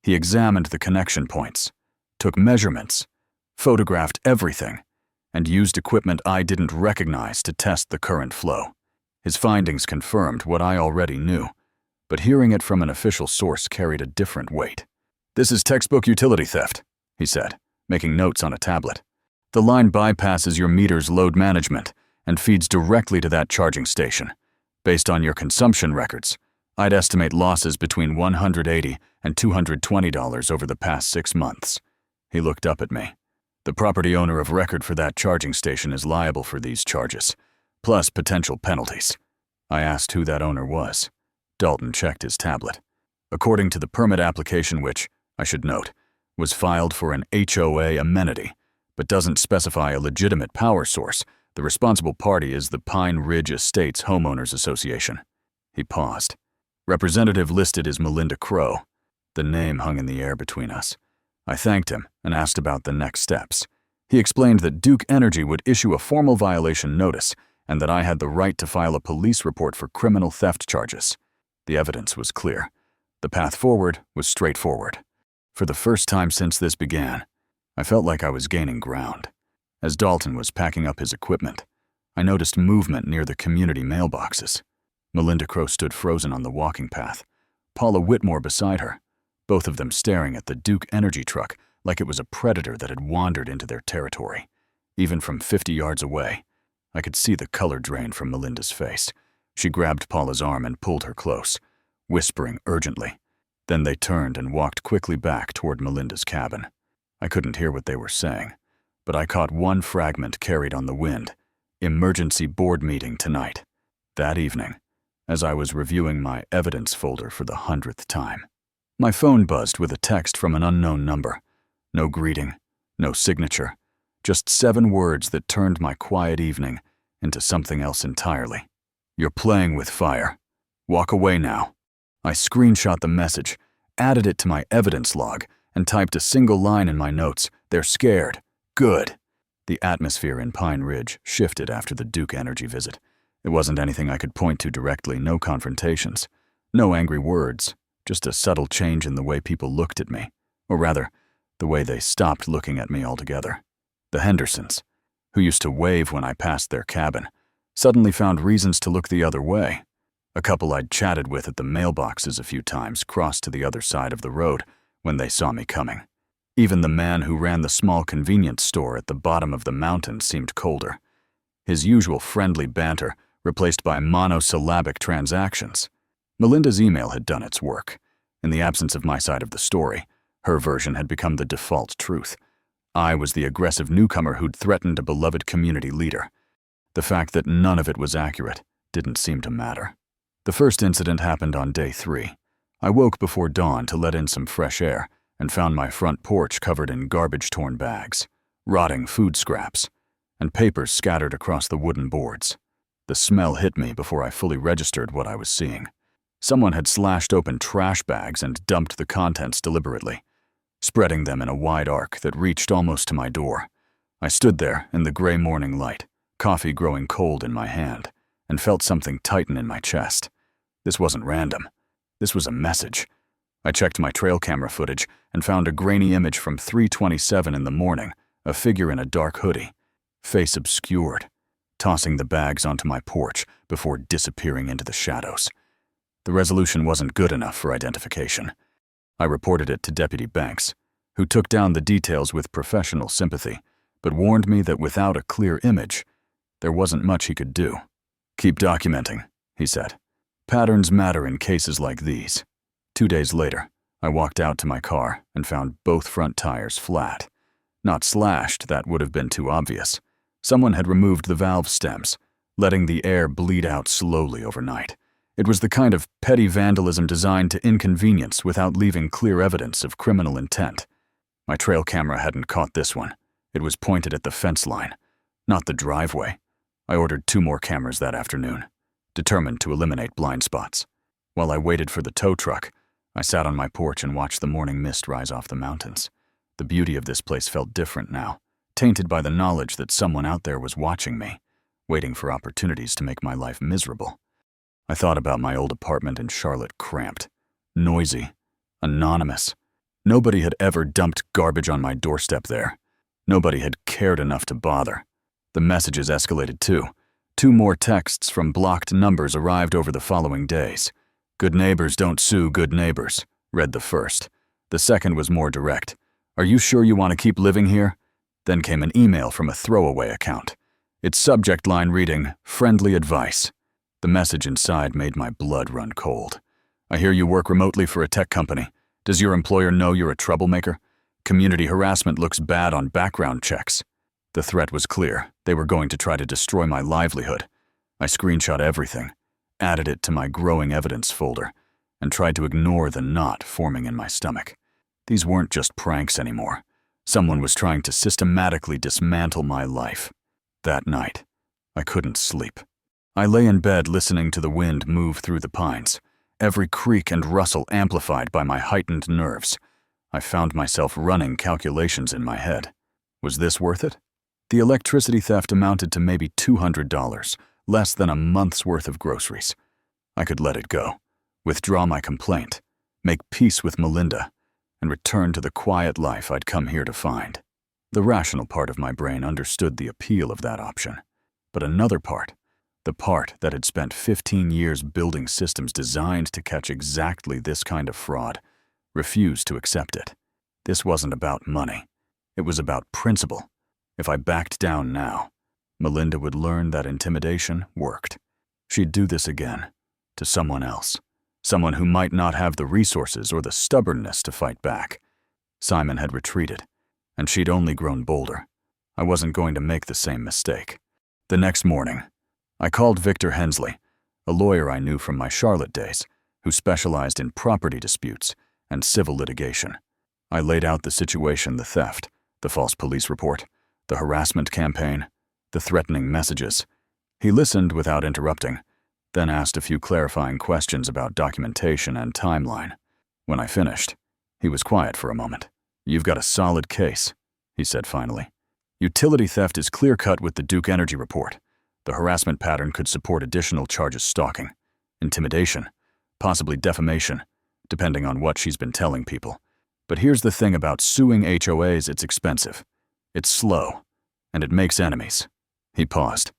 Speaker 1: He examined the connection points, took measurements, photographed everything, and used equipment I didn't recognize to test the current flow. His findings confirmed what I already knew, but hearing it from an official source carried a different weight. "This is textbook utility theft," he said, making notes on a tablet. "The line bypasses your meter's load management and feeds directly to that charging station. Based on your consumption records, I'd estimate losses between $180 and $220 over the past 6 months." He looked up at me. "The property owner of record for that charging station is liable for these charges, plus potential penalties." I asked who that owner was. Dalton checked his tablet. According to the permit application, which, I should note, was filed for an HOA amenity, but doesn't specify a legitimate power source, the responsible party is the Pine Ridge Estates Homeowners Association. He paused. Representative listed is Melinda Crowe. The name hung in the air between us. I thanked him and asked about the next steps. He explained that Duke Energy would issue a formal violation notice and that I had the right to file a police report for criminal theft charges. The evidence was clear. The path forward was straightforward. For the first time since this began, I felt like I was gaining ground. As Dalton was packing up his equipment, I noticed movement near the community mailboxes. Melinda Crowe stood frozen on the walking path, Paula Whitmore beside her, both of them staring at the Duke Energy truck like it was a predator that had wandered into their territory. Even from 50 yards away, I could see the color drain from Melinda's face. She grabbed Paula's arm and pulled her close, whispering urgently. Then they turned and walked quickly back toward Melinda's cabin. I couldn't hear what they were saying, but I caught one fragment carried on the wind. "Emergency board meeting tonight." That evening, as I was reviewing my evidence folder for the 100th time, my phone buzzed with a text from an unknown number. No greeting, no signature, just 7 words that turned my quiet evening into something else entirely. "You're playing with fire. Walk away now." I screenshot the message, added it to my evidence log, and typed a single line in my notes. "They're scared. Good." The atmosphere in Pine Ridge shifted after the Duke Energy visit. It wasn't anything I could point to directly, no confrontations, no angry words, just a subtle change in the way people looked at me, or rather, the way they stopped looking at me altogether. The Hendersons, who used to wave when I passed their cabin, suddenly found reasons to look the other way. A couple I'd chatted with at the mailboxes a few times crossed to the other side of the road when they saw me coming. Even the man who ran the small convenience store at the bottom of the mountain seemed colder. His usual friendly banter replaced by monosyllabic transactions. Melinda's email had done its work. In the absence of my side of the story, her version had become the default truth. I was the aggressive newcomer who'd threatened a beloved community leader. The fact that none of it was accurate didn't seem to matter. The first incident happened on day 3. I woke before dawn to let in some fresh air and found my front porch covered in garbage-torn bags, rotting food scraps, and papers scattered across the wooden boards. The smell hit me before I fully registered what I was seeing. Someone had slashed open trash bags and dumped the contents deliberately, spreading them in a wide arc that reached almost to my door. I stood there in the gray morning light, coffee growing cold in my hand, and felt something tighten in my chest. This wasn't random. This was a message. I checked my trail camera footage and found a grainy image from 3:27 in the morning, a figure in a dark hoodie, face obscured, tossing the bags onto my porch before disappearing into the shadows. The resolution wasn't good enough for identification. I reported it to Deputy Banks, who took down the details with professional sympathy, but warned me that without a clear image, there wasn't much he could do. "Keep documenting," he said. "Patterns matter in cases like these." 2 days later, I walked out to my car and found both front tires flat. Not slashed, that would have been too obvious. Someone had removed the valve stems, letting the air bleed out slowly overnight. It was the kind of petty vandalism designed to inconvenience without leaving clear evidence of criminal intent. My trail camera hadn't caught this one. It was pointed at the fence line, not the driveway. I ordered 2 more cameras that afternoon, determined to eliminate blind spots. While I waited for the tow truck, I sat on my porch and watched the morning mist rise off the mountains. The beauty of this place felt different now, tainted by the knowledge that someone out there was watching me, waiting for opportunities to make my life miserable. I thought about my old apartment in Charlotte, cramped, noisy, anonymous. Nobody had ever dumped garbage on my doorstep there. Nobody had cared enough to bother. The messages escalated too. 2 more texts from blocked numbers arrived over the following days. "Good neighbors don't sue good neighbors," read the first. The second was more direct. "Are you sure you want to keep living here?" Then came an email from a throwaway account. Its subject line reading, "Friendly advice." The message inside made my blood run cold. "I hear you work remotely for a tech company. Does your employer know you're a troublemaker? Community harassment looks bad on background checks." The threat was clear. They were going to try to destroy my livelihood. I screenshot everything, added it to my growing evidence folder, and tried to ignore the knot forming in my stomach. These weren't just pranks anymore. Someone was trying to systematically dismantle my life. That night, I couldn't sleep. I lay in bed listening to the wind move through the pines, every creak and rustle amplified by my heightened nerves. I found myself running calculations in my head. Was this worth it? The electricity theft amounted to maybe $200, less than a month's worth of groceries. I could let it go, withdraw my complaint, make peace with Melinda, and return to the quiet life I'd come here to find. The rational part of my brain understood the appeal of that option. But another part, the part that had spent 15 years building systems designed to catch exactly this kind of fraud, refused to accept it. This wasn't about money. It was about principle. If I backed down now, Melinda would learn that intimidation worked. She'd do this again, to someone else, someone who might not have the resources or the stubbornness to fight back. Simon had retreated, and she'd only grown bolder. I wasn't going to make the same mistake. The next morning, I called Victor Hensley, a lawyer I knew from my Charlotte days, who specialized in property disputes and civil litigation. I laid out the situation: the theft, the false police report, the harassment campaign, the threatening messages. He listened without interrupting, then asked a few clarifying questions about documentation and timeline. When I finished, he was quiet for a moment. "You've got a solid case," he said finally. "Utility theft is clear-cut with the Duke Energy report. The harassment pattern could support additional charges: stalking, intimidation, possibly defamation, depending on what she's been telling people. But here's the thing about suing HOAs: it's expensive, it's slow, and it makes enemies." He paused.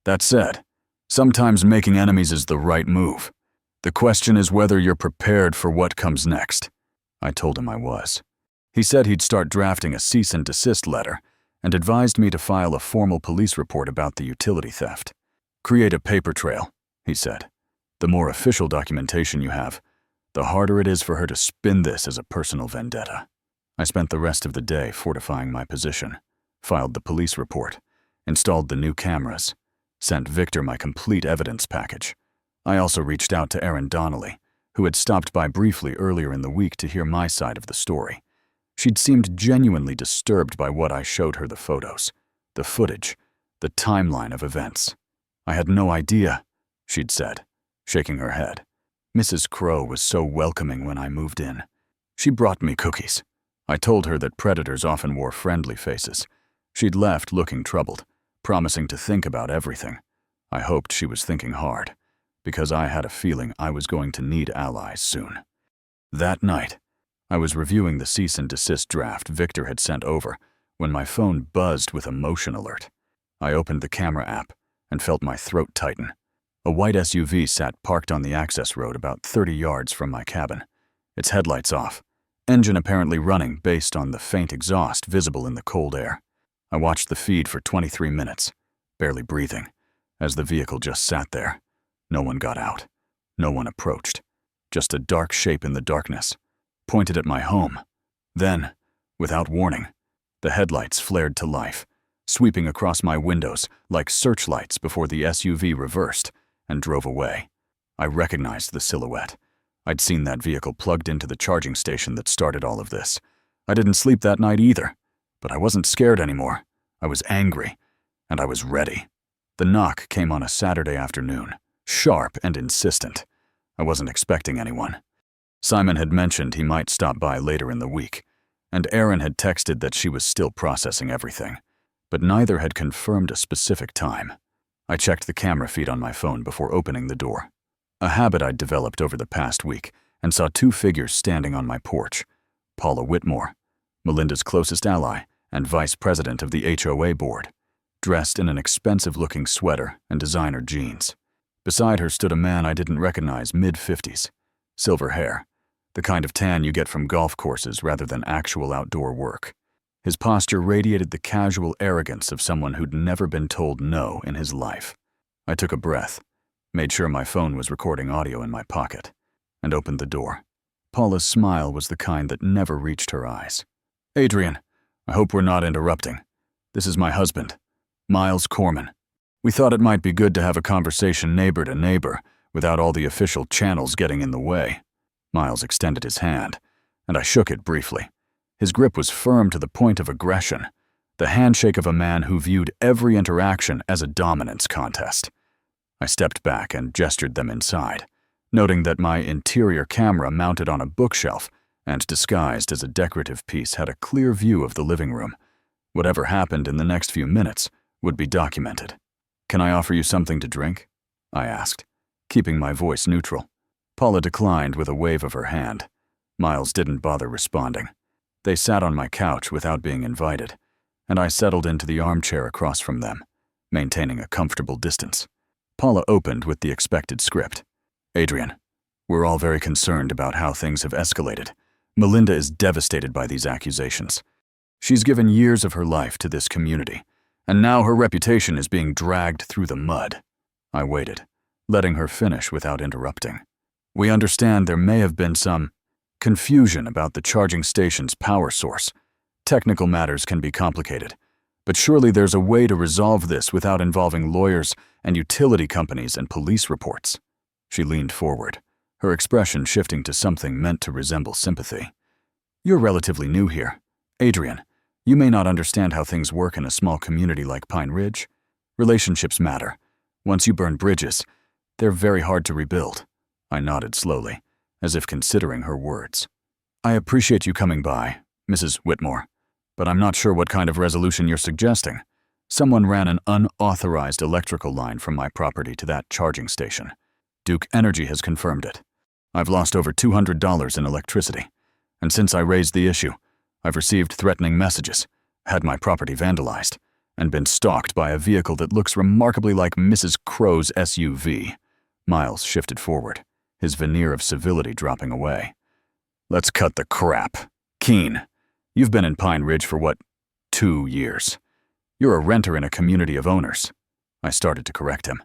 Speaker 1: "That said, sometimes making enemies is the right move. The question is whether you're prepared for what comes next." I told him I was. He said he'd start drafting a cease and desist letter and advised me to file a formal police report about the utility theft. "Create a paper trail," he said. "The more official documentation you have, the harder it is for her to spin this as a personal vendetta." I spent the rest of the day fortifying my position, filed the police report, installed the new cameras, sent Victor my complete evidence package. I also reached out to Erin Donnelly, who had stopped by briefly earlier in the week to hear my side of the story. She'd seemed genuinely disturbed by what I showed her: the photos, the footage, the timeline of events. "I had no idea," she'd said, shaking her head. "Mrs. Crowe was so welcoming when I moved in. She brought me cookies." I told her that predators often wore friendly faces. She'd left looking troubled, promising to think about everything. I hoped she was thinking hard, because I had a feeling I was going to need allies soon. That night, I was reviewing the cease and desist draft Victor had sent over when my phone buzzed with a motion alert. I opened the camera app and felt my throat tighten. A white SUV sat parked on the access road about 30 yards from my cabin, its headlights off, engine apparently running based on the faint exhaust visible in the cold air. I watched the feed for 23 minutes, barely breathing, as the vehicle just sat there. No one got out. No one approached. Just a dark shape in the darkness, pointed at my home. Then, without warning, the headlights flared to life, sweeping across my windows like searchlights before the SUV reversed and drove away. I recognized the silhouette. I'd seen that vehicle plugged into the charging station that started all of this. I didn't sleep that night either, but I wasn't scared anymore. I was angry, and I was ready. The knock came on a Saturday afternoon, sharp and insistent. I wasn't expecting anyone. Simon had mentioned he might stop by later in the week, and Erin had texted that she was still processing everything, but neither had confirmed a specific time. I checked the camera feed on my phone before opening the door. A habit I'd developed over the past week, and saw 2 figures standing on my porch: Paula Whitmore, Melinda's closest ally and vice president of the HOA board. dressed in an expensive-looking sweater and designer jeans. Beside her stood a man I didn't recognize, mid-50s. Silver hair, the kind of tan you get from golf courses rather than actual outdoor work. His posture radiated the casual arrogance of someone who'd never been told no in his life. I took a breath, made sure my phone was recording audio in my pocket, and opened the door. Paula's smile was the kind that never reached her eyes. "Adrian, I hope we're not interrupting. This is my husband, Miles Corman. We thought it might be good to have a conversation neighbor to neighbor without all the official channels getting in the way." Miles extended his hand, and I shook it briefly. His grip was firm to the point of aggression, the handshake of a man who viewed every interaction as a dominance contest. I stepped back and gestured them inside, noting that my interior camera mounted on a bookshelf and disguised as a decorative piece had a clear view of the living room. Whatever happened in the next few minutes would be documented. "Can I offer you something to drink?" I asked, keeping my voice neutral. Paula declined with a wave of her hand. Miles didn't bother responding. They sat on my couch without being invited, and I settled into the armchair across from them, maintaining a comfortable distance. Paula opened with the expected script. "Adrian, we're all very concerned about how things have escalated. Melinda is devastated by these accusations. She's given years of her life to this community, and now her reputation is being dragged through the mud." I waited, letting her finish without interrupting. "We understand there may have been some confusion about the charging station's power source. Technical matters can be complicated, but surely there's a way to resolve this without involving lawyers and utility companies and police reports." She leaned forward, her expression shifting to something meant to resemble sympathy. "You're relatively new here. Adrian, you may not understand how things work in a small community like Pine Ridge. Relationships matter. Once you burn bridges, they're very hard to rebuild." I nodded slowly, as if considering her words. "I appreciate you coming by, Mrs. Whitmore, but I'm not sure what kind of resolution you're suggesting. Someone ran an unauthorized electrical line from my property to that charging station. Duke Energy has confirmed it. I've lost over $200 in electricity, and since I raised the issue, I've received threatening messages, had my property vandalized, and been stalked by a vehicle that looks remarkably like Mrs. Crowe's SUV." Miles shifted forward, his veneer of civility dropping away. "Let's cut the crap. Keen, you've been in Pine Ridge for what, 2 years? You're a renter in a community of owners." I started to correct him.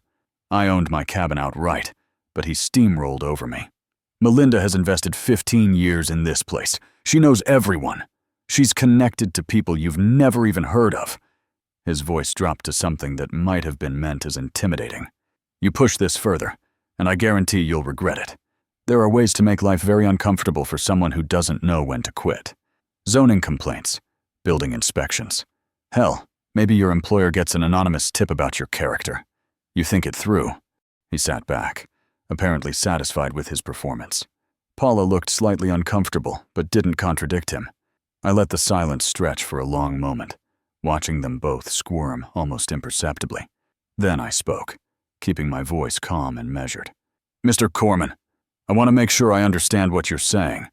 Speaker 1: I owned my cabin outright, but he steamrolled over me. "Melinda has invested 15 years in this place. She knows everyone. She's connected to people you've never even heard of." His voice dropped to something that might have been meant as intimidating. "You push this further, and I guarantee you'll regret it. There are ways to make life very uncomfortable for someone who doesn't know when to quit. Zoning complaints, building inspections. Hell, maybe your employer gets an anonymous tip about your character. You think it through." He sat back, apparently satisfied with his performance. Paula looked slightly uncomfortable, but didn't contradict him. I let the silence stretch for a long moment, watching them both squirm almost imperceptibly. Then I spoke, keeping my voice calm and measured. "Mr. Corman, I want to make sure I understand what you're saying.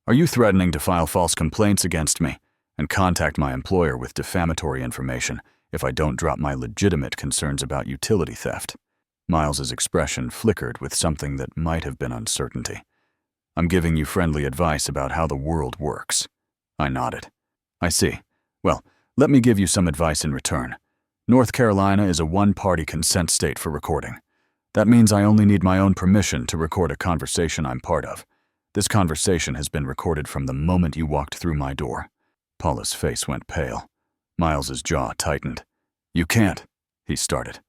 Speaker 1: Are you threatening to file false complaints against me and contact my employer with defamatory information if I don't drop my legitimate concerns about utility theft?" Miles's expression flickered with something that might have been uncertainty. "I'm giving you friendly advice about how the world works." I nodded. "I see. Well, let me give you some advice in return. North Carolina is a one-party consent state for recording. That means I only need my own permission to record a conversation I'm part of. This conversation has been recorded from the moment you walked through my door." Paula's face went pale. Miles's jaw tightened. "You can't," he started.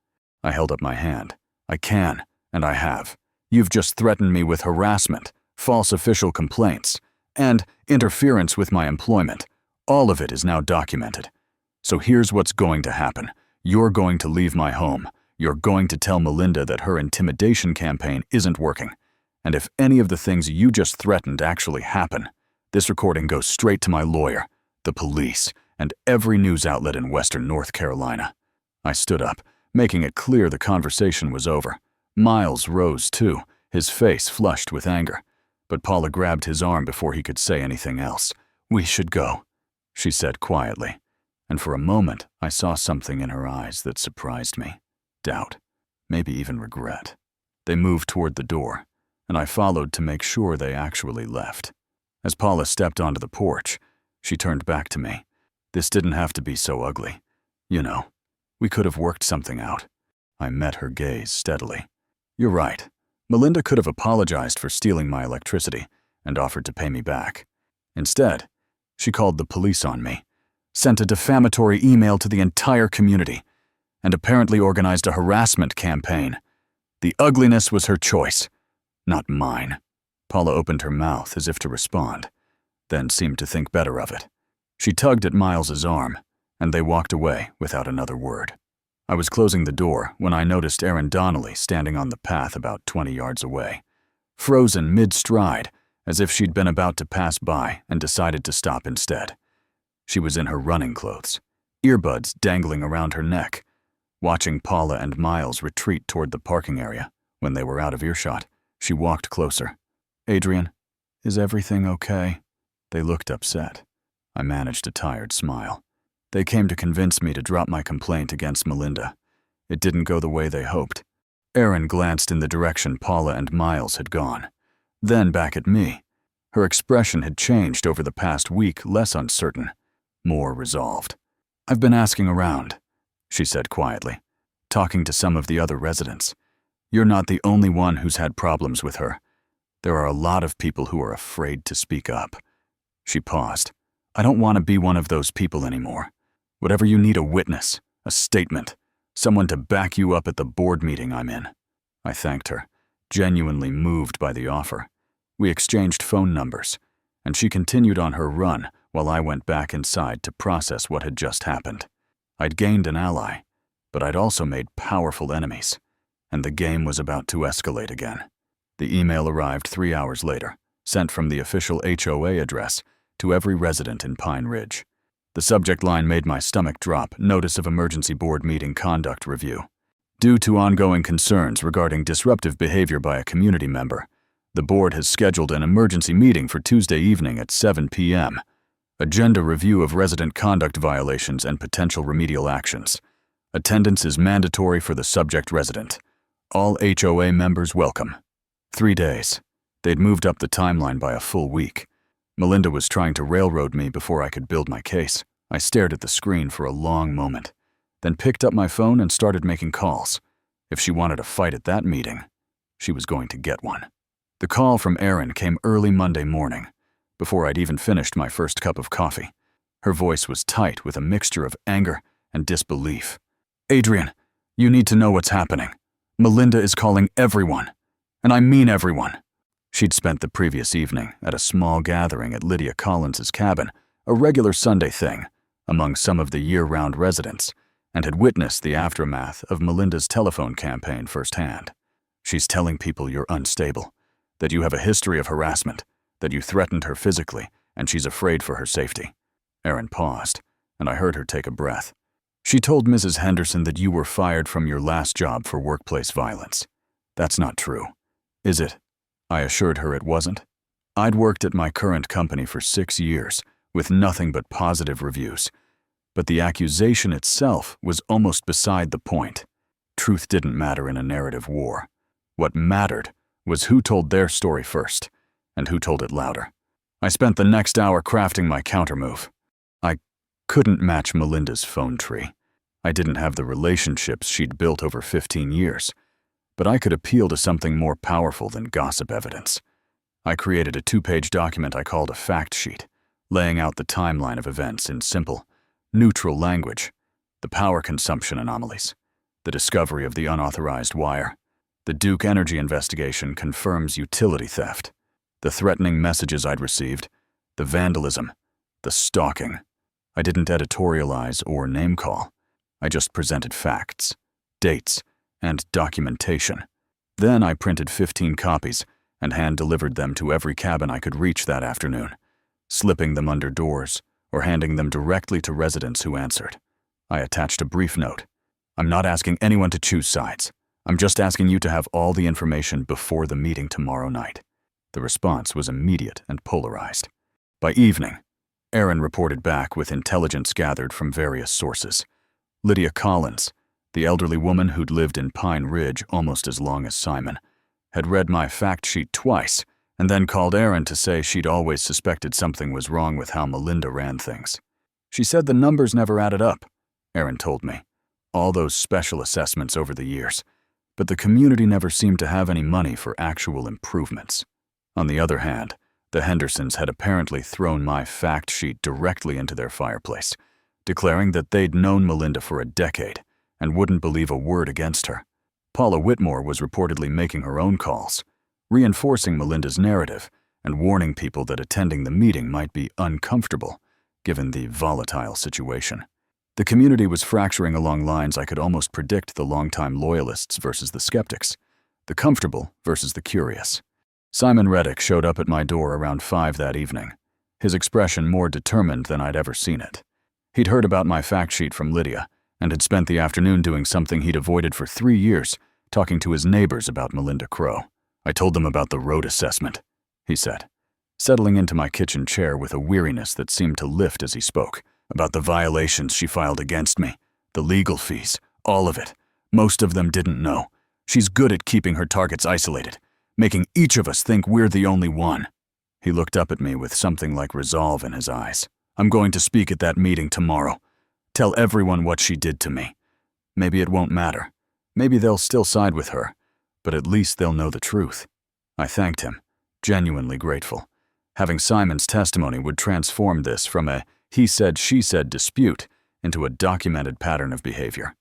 Speaker 1: I held up my hand. "I can, and I have. You've just threatened me with harassment, false official complaints, and interference with my employment. All of it is now documented. So here's what's going to happen. You're going to leave my home. You're going to tell Melinda that her intimidation campaign isn't working. And if any of the things you just threatened actually happen, this recording goes straight to my lawyer, the police, and every news outlet in Western North Carolina." I stood up, making it clear the conversation was over. Miles rose too, his face flushed with anger. But Paula grabbed his arm before he could say anything else. "We should go," she said quietly. and for a moment I saw something in her eyes that surprised me. Doubt, maybe even regret. They moved toward the door, and I followed to make sure they actually left. As Paula stepped onto the porch, she turned back to me. This didn't have to be so ugly. You know, we could have worked something out. I met her gaze steadily. You're right. Melinda could have apologized for stealing my electricity and offered to pay me back. Instead, she called the police on me, sent a defamatory email to the entire community, and apparently organized a harassment campaign. The ugliness was her choice, not mine. Paula opened her mouth as if to respond, then seemed to think better of it. She tugged at Miles's arm, and they walked away without another word. I was closing the door when I noticed Erin Donnelly standing on the path about 20 yards away, frozen mid-stride, as if she'd been about to pass by and decided to stop instead. She was in her running clothes, earbuds dangling around her neck. Watching Paula and Miles retreat toward the parking area, when they were out of earshot, she walked closer. Adrian, is everything okay? They looked upset. I managed a tired smile. They came to convince me to drop my complaint against Melinda. It didn't go the way they hoped. Erin glanced in the direction Paula and Miles had gone, then back at me. Her expression had changed over the past week, less uncertain, more resolved. I've been asking around, she said quietly, talking to some of the other residents. You're not the only one who's had problems with her. There are a lot of people who are afraid to speak up. She paused. I don't want to be one of those people anymore. Whatever you need, a witness, a statement, someone to back you up at the board meeting I'm in. I thanked her, genuinely moved by the offer. We exchanged phone numbers, and she continued on her run while I went back inside to process what had just happened. I'd gained an ally, but I'd also made powerful enemies, and the game was about to escalate again. The email arrived 3 hours later, sent from the official HOA address to every resident in Pine Ridge. The subject line made my stomach drop, Notice of Emergency Board Meeting Conduct Review. Due to ongoing concerns regarding disruptive behavior by a community member, the board has scheduled an emergency meeting for Tuesday evening at 7 p.m. Agenda review of resident conduct violations and potential remedial actions. Attendance is mandatory for the subject resident. All HOA members welcome. 3 days. They'd moved up the timeline by a full week. Melinda was trying to railroad me before I could build my case. I stared at the screen for a long moment, then picked up my phone and started making calls. If she wanted a fight at that meeting, she was going to get one. The call from Erin came early Monday morning, before I'd even finished my first cup of coffee. Her voice was tight with a mixture of anger and disbelief. Adrian, you need to know what's happening. Melinda is calling everyone, and I mean everyone. She'd spent the previous evening at a small gathering at Lydia Collins's cabin, a regular Sunday thing, among some of the year-round residents, and had witnessed the aftermath of Melinda's telephone campaign firsthand. She's telling people you're unstable, that you have a history of harassment, that you threatened her physically, and she's afraid for her safety. Erin paused, and I heard her take a breath. She told Mrs. Henderson that you were fired from your last job for workplace violence. That's not true, is it? I assured her it wasn't. I'd worked at my current company for 6 years, with nothing but positive reviews. But the accusation itself was almost beside the point. Truth didn't matter in a narrative war. What mattered was who told their story first, and who told it louder. I spent the next hour crafting my countermove. I couldn't match Melinda's phone tree. I didn't have the relationships she'd built over 15 years. But I could appeal to something more powerful than gossip evidence. I created a 2-page document I called a fact sheet, laying out the timeline of events in simple, neutral language, the power consumption anomalies, the discovery of the unauthorized wire, the Duke Energy investigation confirms utility theft, the threatening messages I'd received, the vandalism, the stalking. I didn't editorialize or name-call. I just presented facts, dates, and documentation. Then I printed 15 copies and hand-delivered them to every cabin I could reach that afternoon, slipping them under doors or handing them directly to residents who answered. I attached a brief note. I'm not asking anyone to choose sides. I'm just asking you to have all the information before the meeting tomorrow night. The response was immediate and polarized. By evening, Aaron reported back with intelligence gathered from various sources. Lydia Collins, the elderly woman who'd lived in Pine Ridge almost as long as Simon, had read my fact sheet twice and then called Aaron to say she'd always suspected something was wrong with how Melinda ran things. She said the numbers never added up, Aaron told me. All those special assessments over the years. But the community never seemed to have any money for actual improvements. On the other hand, the Hendersons had apparently thrown my fact sheet directly into their fireplace, declaring that they'd known Melinda for a decade and wouldn't believe a word against her. Paula Whitmore was reportedly making her own calls, reinforcing Melinda's narrative and warning people that attending the meeting might be uncomfortable, given the volatile situation. The community was fracturing along lines I could almost predict: the longtime loyalists versus the skeptics, the comfortable versus the curious. Simon Reddick showed up at my door around 5 that evening, his expression more determined than I'd ever seen it. He'd heard about my fact sheet from Lydia and had spent the afternoon doing something he'd avoided for 3 years, talking to his neighbors about Melinda Crowe. I told them about the road assessment, he said, settling into my kitchen chair with a weariness that seemed to lift as he spoke, about the violations she filed against me, the legal fees, all of it. Most of them didn't know. She's good at keeping her targets isolated, making each of us think we're the only one. He looked up at me with something like resolve in his eyes. I'm going to speak at that meeting tomorrow. Tell everyone what she did to me. Maybe it won't matter. Maybe they'll still side with her, but at least they'll know the truth. I thanked him, genuinely grateful. Having Simon's testimony would transform this from a he said, she said dispute into a documented pattern of behavior.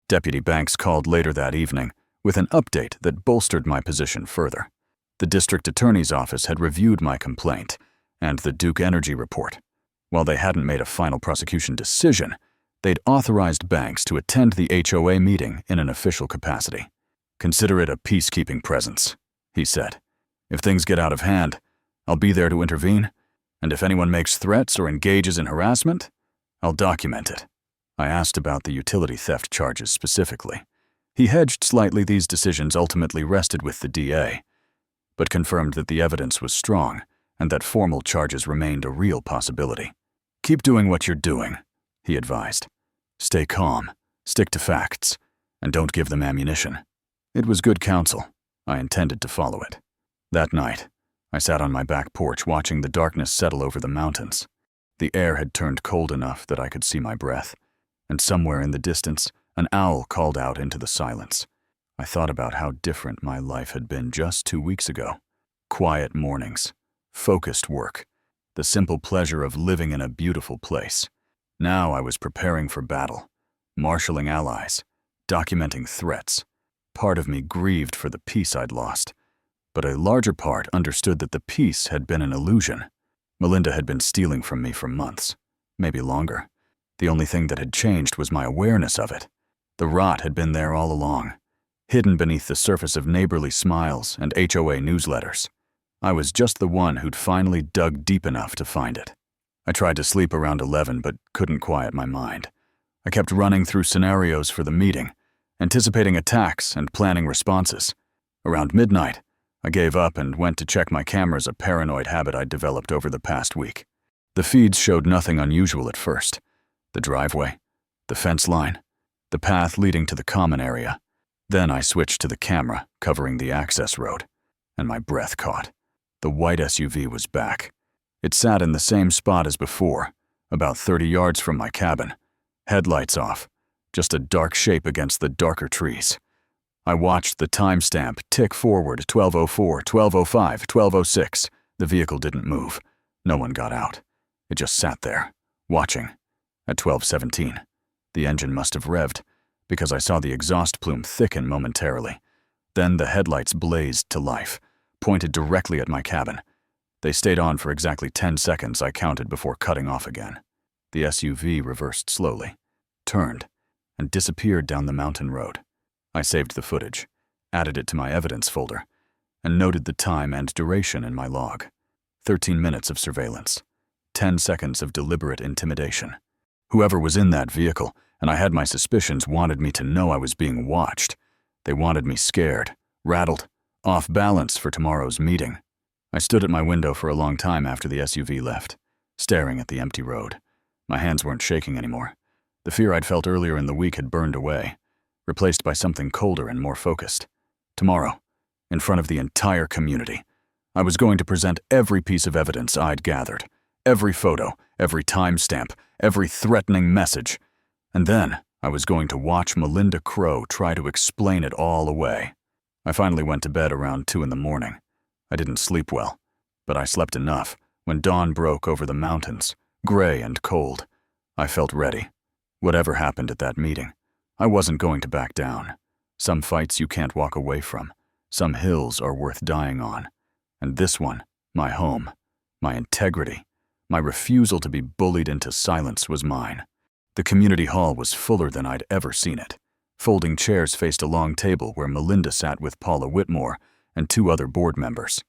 Speaker 1: Deputy Banks called later that evening with an update that bolstered my position further. The district attorney's office had reviewed my complaint and the Duke Energy report. While they hadn't made a final prosecution decision, they'd authorized Banks to attend the HOA meeting in an official capacity. Consider it a peacekeeping presence, he said. If things get out of hand, I'll be there to intervene, and if anyone makes threats or engages in harassment, I'll document it. I asked about the utility theft charges specifically. He hedged slightly. These decisions ultimately rested with the DA, but confirmed that the evidence was strong and that formal charges remained a real possibility. Keep doing what you're doing, he advised. Stay calm, stick to facts, and don't give them ammunition. It was good counsel. I intended to follow it. That night, I sat on my back porch watching the darkness settle over the mountains. The air had turned cold enough that I could see my breath, and somewhere in the distance, an owl called out into the silence. I thought about how different my life had been just 2 weeks ago. Quiet mornings, focused work, the simple pleasure of living in a beautiful place. Now I was preparing for battle, marshaling allies, documenting threats. Part of me grieved for the peace I'd lost, but a larger part understood that the peace had been an illusion. Melinda had been stealing from me for months, maybe longer. The only thing that had changed was my awareness of it. The rot had been there all along, hidden beneath the surface of neighborly smiles and HOA newsletters. I was just the one who'd finally dug deep enough to find it. I tried to sleep around 11 but couldn't quiet my mind. I kept running through scenarios for the meeting, anticipating attacks and planning responses. Around midnight, I gave up and went to check my cameras, a paranoid habit I'd developed over the past week. The feeds showed nothing unusual at first. The driveway, the fence line, the path leading to the common area. Then I switched to the camera covering the access road, and my breath caught. The white SUV was back. It sat in the same spot as before, about 30 yards from my cabin. Headlights off, just a dark shape against the darker trees. I watched the timestamp tick forward: 12:04, 12:05, 12:06. The vehicle didn't move. No one got out. It just sat there, watching. At 12:17, the engine must have revved, because I saw the exhaust plume thicken momentarily. Then the headlights blazed to life, pointed directly at my cabin. They stayed on for exactly 10 seconds, I counted, before cutting off again. The SUV reversed slowly, turned, and disappeared down the mountain road. I saved the footage, added it to my evidence folder, and noted the time and duration in my log. 13 minutes of surveillance, 10 seconds of deliberate intimidation. Whoever was in that vehicle, and I had my suspicions, wanted me to know I was being watched. They wanted me scared, rattled, off balance for tomorrow's meeting. I stood at my window for a long time after the SUV left, staring at the empty road. My hands weren't shaking anymore. The fear I'd felt earlier in the week had burned away, replaced by something colder and more focused. Tomorrow, in front of the entire community, I was going to present every piece of evidence I'd gathered, every photo, every timestamp, every threatening message. And then I was going to watch Melinda Crowe try to explain it all away. I finally went to bed around 2 in the morning. I didn't sleep well, but I slept enough when dawn broke over the mountains, gray and cold. I felt ready. Whatever happened at that meeting, I wasn't going to back down. Some fights you can't walk away from. Some hills are worth dying on. And this one, my home, my integrity, my refusal to be bullied into silence was mine. The community hall was fuller than I'd ever seen it. Folding chairs faced a long table where Melinda sat with Paula Whitmore and 2 other board members.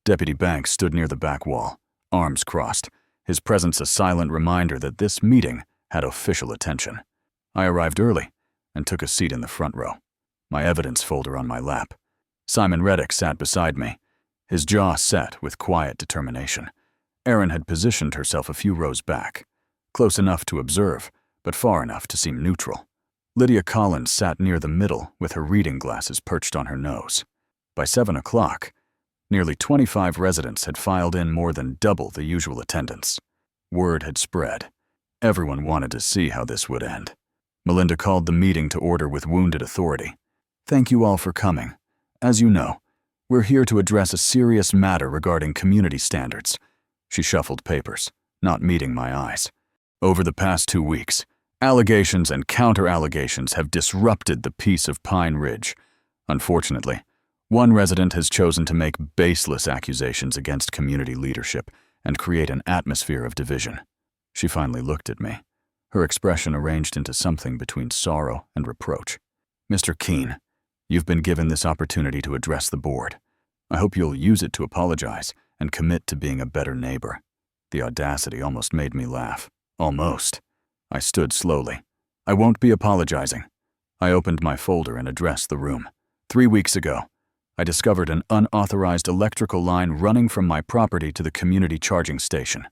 Speaker 1: Deputy Banks stood near the back wall, arms crossed, his presence a silent reminder that this meeting had official attention. I arrived early and took a seat in the front row, my evidence folder on my lap. Simon Reddick sat beside me, his jaw set with quiet determination. Erin had positioned herself a few rows back, close enough to observe, but far enough to seem neutral. Lydia Collins sat near the middle with her reading glasses perched on her nose. By 7 o'clock, nearly 25 residents had filed in, more than double the usual attendance. Word had spread. Everyone wanted to see how this would end. Melinda called the meeting to order with wounded authority. "Thank you all for coming. As you know, we're here to address a serious matter regarding community standards." She shuffled papers, not meeting my eyes. "Over the past 2 weeks, allegations and counter-allegations have disrupted the peace of Pine Ridge. Unfortunately, one resident has chosen to make baseless accusations against community leadership and create an atmosphere of division." She finally looked at me, her expression arranged into something between sorrow and reproach. "Mr. Keene, you've been given this opportunity to address the board. I hope you'll use it to apologize and commit to being a better neighbor." The audacity almost made me laugh. Almost. I stood slowly. "I won't be apologizing." I opened my folder and addressed the room. 3 weeks ago, I discovered an unauthorized electrical line running from my property to the community charging station.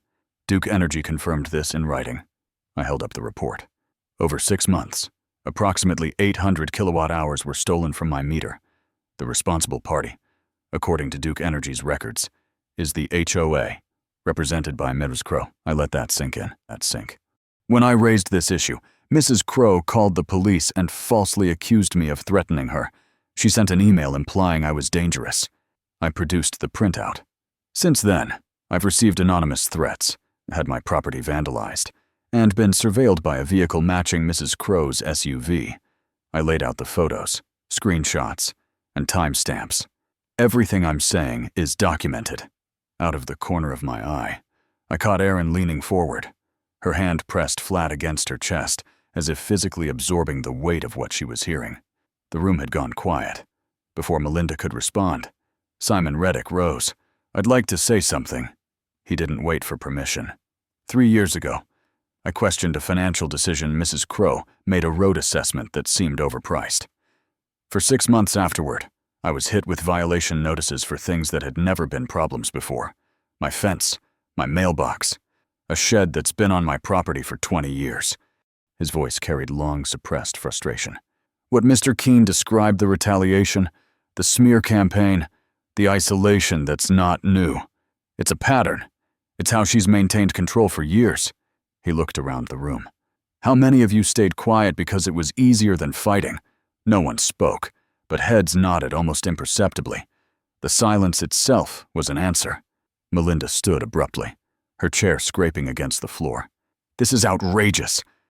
Speaker 1: Duke Energy confirmed this in writing. I held up the report. Over 6 months, approximately 800 kilowatt hours were stolen from my meter. The responsible party, according to Duke Energy's records, is the HOA, represented by Melinda Crowe. I let that sink in. When I raised this issue, Mrs. Crowe called the police and falsely accused me of threatening her. She sent an email implying I was dangerous. I produced the printout. Since then, I've received anonymous threats, had my property vandalized, and been surveilled by a vehicle matching Mrs. Crowe's SUV. I laid out the photos, screenshots, and timestamps. Everything I'm saying is documented. Out of the corner of my eye, I caught Erin leaning forward, her hand pressed flat against her chest, as if physically absorbing the weight of what she was hearing. The room had gone quiet. Before Melinda could respond, Simon Reddick rose. "I'd like to say something." He didn't wait for permission. 3 years ago, I questioned a financial decision Mrs. Crowe made, a road assessment that seemed overpriced. For 6 months afterward, I was hit with violation notices for things that had never been problems before. My fence, my mailbox, a shed that's been on my property for 20 years. His voice carried long suppressed frustration. What Mr. Keene described the retaliation, the smear campaign, the isolation that's not new. It's a pattern. It's how she's maintained control for years. He looked around the room. How many of you stayed quiet because it was easier than fighting? No one spoke, but heads nodded almost imperceptibly. The silence itself was an answer. Melinda stood abruptly, her chair scraping against the floor. "This is outrageous.